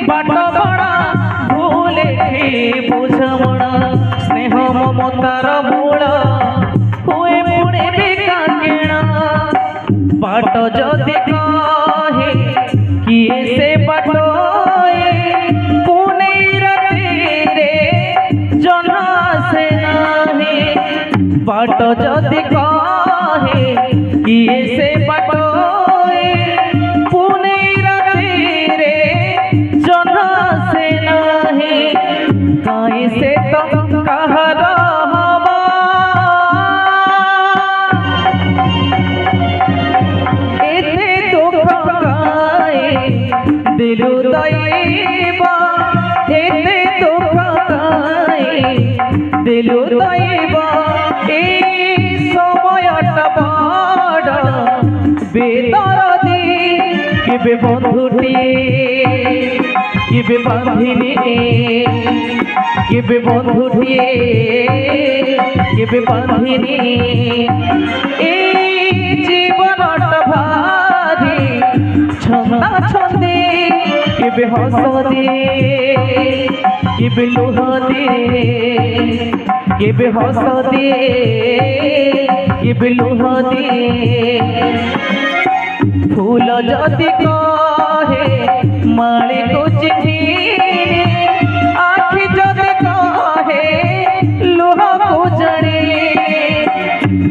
बाट बड़ा भूले बुझमणा स्नेह ममतार मूल हुए पुणे बेकाकेणा बाट जदि कहे किए से बाटोए पुणे रे जना से नाही बाट जदि कहे किए से बाटोए पुणे रे जना से नाही काई से तो कहर हवा एते दुख काए दिलु दैवा एते दुख काए दिलु दैवा ए समयटा बड़ बेदरदी केबे बंधुटी केबे बांधिनी केबे बंधुटी केबे बांधिनी ए जीवनटा भारी छंदा छंदे केबे हस दे केबे लुह दे केबे हस दे केबे लुह दे फूल जदि कहे माली को चिन्हिनी आखि जदि कहे लुह को जड़ी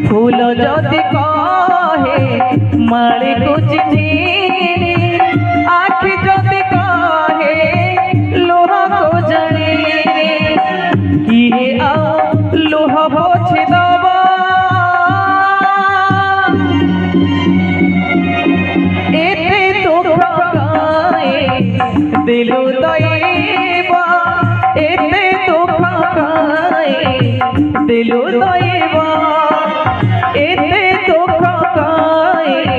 फूल जदि कहे माली को चिन्हिनी आखि जदि कहे लुह को जड़ी किए आ लुह पोछि दबा एते दुख काए दिलु दैवा एते दुख काए दिलु दैवा एते दुख काए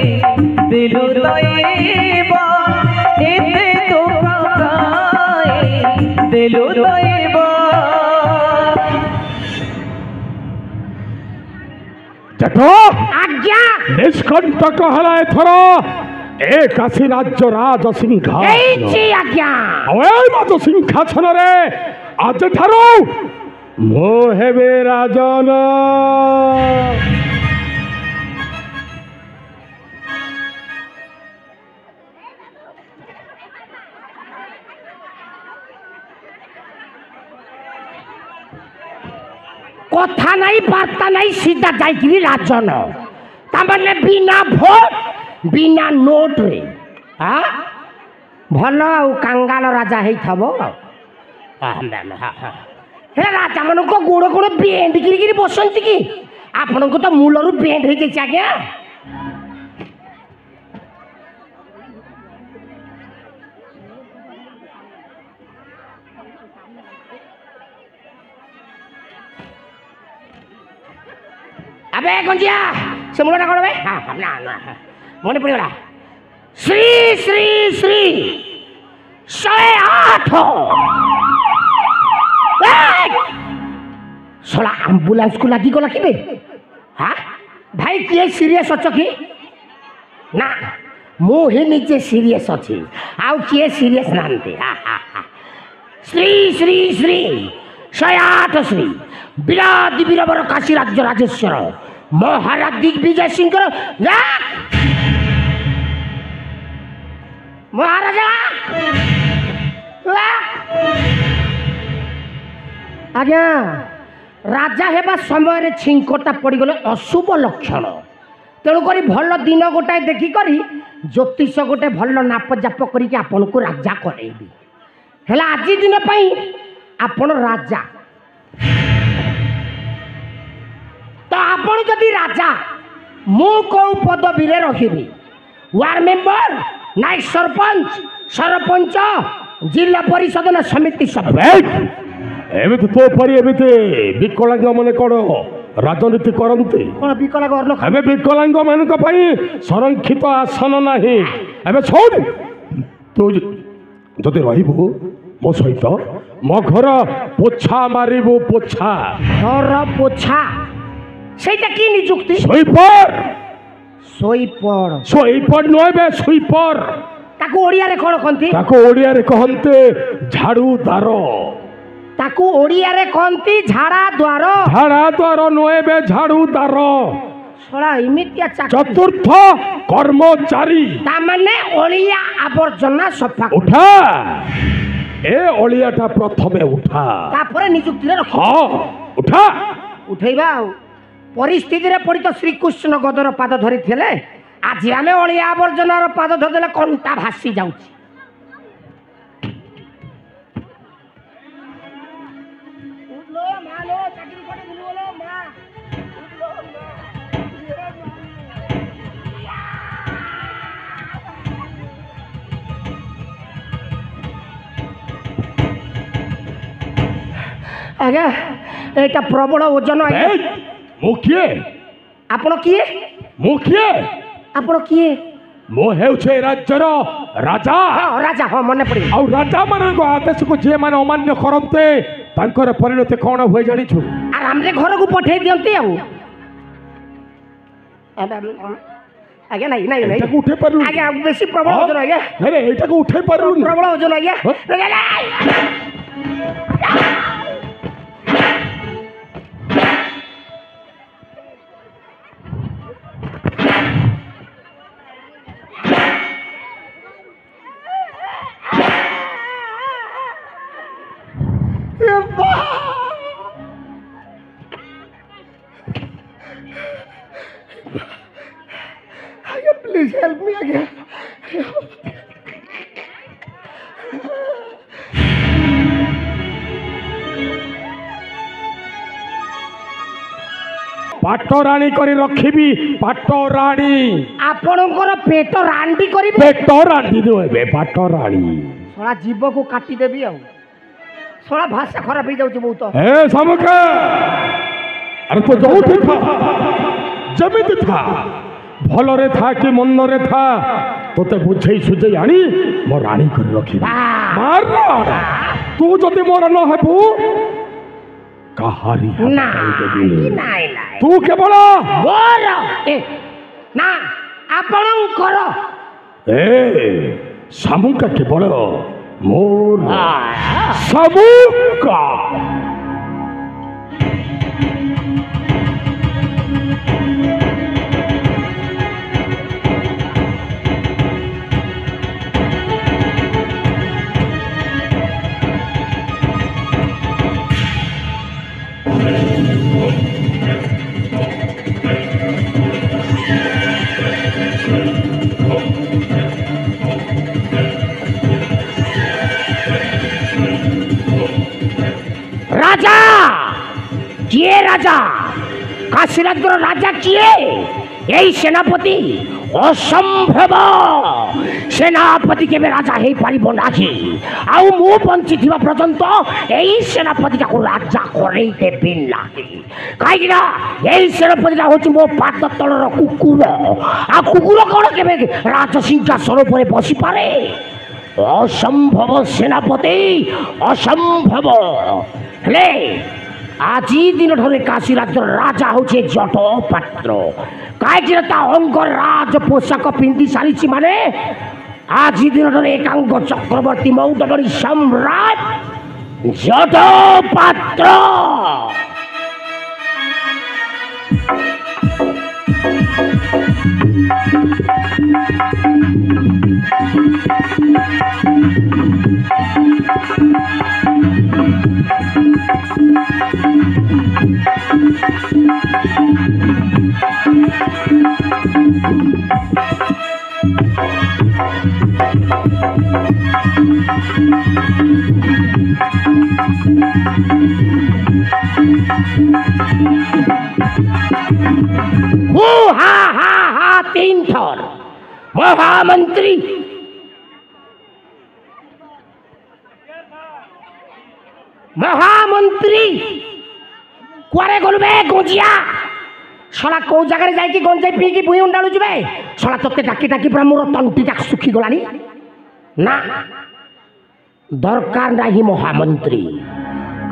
दिलु दैवा एते दुख काए दिलु दैवा देखो आज्ञा निष्कंटक हला एथर एक आसी राज्य राज सिंहासन आज्ञा मत सिंहासन रे आज ठारू मो हेबे राजन कथा नहीं बार्ता नहीं सीधा जाइए राजन तमने बिना भोट बिना नोट रे हाँ भल कांगाल राजा है हे राजा मन को गोड़ गोड़ बेंड गिरी बसंती कि आपण को तो मूलर बेंड हो जाए आज्ञा अबे गंजिया से मुड़ा कौन बे हाँ ना ना मन पड़ेगा श्री श्री श्री 108 सोला एम्बुलेंस को लगी गला कि हाँ भाई किए सीरियस अच्छ कि ना मु ही निजे सीरियस अच्छी आउ किए सीरियस नांती हाँ हाँ हाँ श्री श्री श्री 108 श्री विराट वीरवर काशी राज्य राजेश्वर महाराज दिग्विजय सिंह महाराजा आज्ञा राजा हेबा समय छिंकटा पड़गले अशुभ लक्षण तेणुक भल दिन गोटाए देखिक ज्योतिष गोटे भल नापजाप करके आपन को राजा करेबी हेला आज दिन आपण राजा तो आपण जदि राजा मु कौ पदवी रही ward member night sarpanch sarpanch जिला परिषद न समिति सभ्य एमिति तो परी एमिति विकलांग माने कोन राजनीति करंती कोन विकलांग वर्ग एबे विकलांग मानक पई संरक्षित आसन नाही एबे छोड़ तू जदि रहिबो मो सहित मो घर पोछा मारिबो पोछा घर पोछा सेटा की नियुक्ति सोईपर सोईपर सोईपर नय बे सोईपर ताकू ओडिया रे कोन कहंती ताको ओडिया रे कहंते झाड़ूदार ताकू ओडिया रे कहंती झाड़ा द्वार झाड़ाद्वार नोए बे झाड़ूदार सोला इमितिया चतुर्थ कर्मचारी ता माने ओलिया आवर्जना सफा उठा ए ओलियाटा प्रथमे उठा तापरे नियुक्ति रे रख हाँ उठा उठेबा परिस्थिति रे पड़ी तो श्री कृष्ण गदर पाद धरी थिले आज आमे ओलिया आवर्जनार पाद धरदेले कंटा भासी जाउची उठलो मालो चाकरी कोटे बुलवलो मा उठलो आज्ञा एटा प्रबल ओजन आज्ञा मु किए आपण किए मु किए आपण किए मु हेउछे राज्यर राजा हाँ राजा हाँ मन पड़ी आ राजा मान आदेश को जे माने अमान्य करते तांकर परिणति कौन हुए जानिछु आराम रे घर को पठे दियंती आउ आज्ञा नहीं नहीं नहीं एटा को उठे परलु आज्ञा बेसी प्रबल ओजन आज्ञा अरे एटा को उठे परलु प्रबल ओजन आज्ञा Please help me again. पाटराणी करी रखिबी पाटराणी आपणकर पेट रांडी करी पेट रांधी देबे पाटराणी सोला जीव को काटी देबी आउ सोला भाषा खराब हो जाउची बहुत ए समुका अरे तो जोठी था जमित था भलरे था कि मनरे था तोते बुझई सुझई आनी मो रानी कर रखी मार तू जदि मोर न हेबू कहारी नहीं तू केवल मोर ए ना आपणकर ए सामुका केवल मोर सामुका राजा किए राजा काशीराजर राजा किए यही सेनापति असंभव सेनापति के राजा हो पार नाही आउ मु बंची थिबा पर्यंत यही सेनापति को राजा करे देबी नाही कहीं यही सेनापति हूँ मो पाद तलर कुकुर आ कुकुर कौन के राज सिंहासन पर बसी पारे असंभव सेनापति असंभव हेले आज दिन ठारे काशी राज्य राजा हूँ जट पात्र कहीं अंग राज पोशाक पिंधि सारी माने आज दिन ठारे एकांग चक्रवर्ती मौदगरी सम्राट जट पात्र हा हा हा तीन थर महामंत्री महामंत्री कुआरे गलुबे गोजिया सला को जगह जाई गंजाई पी की बुई उंडालु जबे सला तते डाकी डाकी पूरा मोर तंटी टाक सुखी गलानी ना दरकार नाही महामंत्री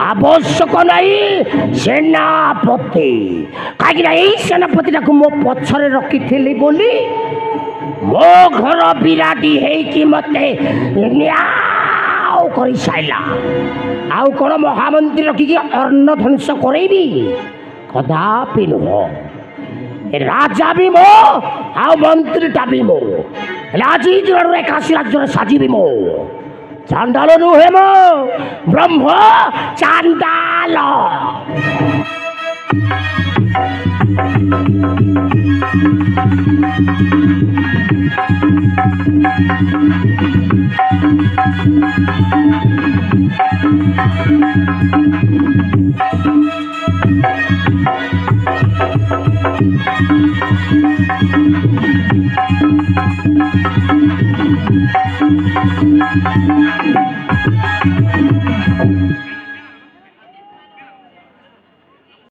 आवश्यक नहीं सेनापति कहीं सेनापति मो पछरे रखी बोली ମୋ ଘର ବିରାଟି ହେଇକି ମତେ ନ୍ୟାଉ କରି ସାଇଲା। ଆଉ କ'ଣ ମହାମନ୍ତ୍ରୀ ରଖିକି ଅନ୍ନ ଧ୍ୱଂସ କରେଇବି? କଦାପି ନୁହଁ। ରାଜା ବି ମୋ ଆଉ ମନ୍ତ୍ରୀଟା ବି ମୋ। ହେଲେ ଆଜି ଦିନରେ ଏକାଶୀ ରାଜ୍ୟରେ ସାଜିବି ମୋ। ଚାଣ୍ଡାଳ ନୁହେଁ ମୋ, ବ୍ରହ୍ମ ଚାଣ୍ଡାଳ।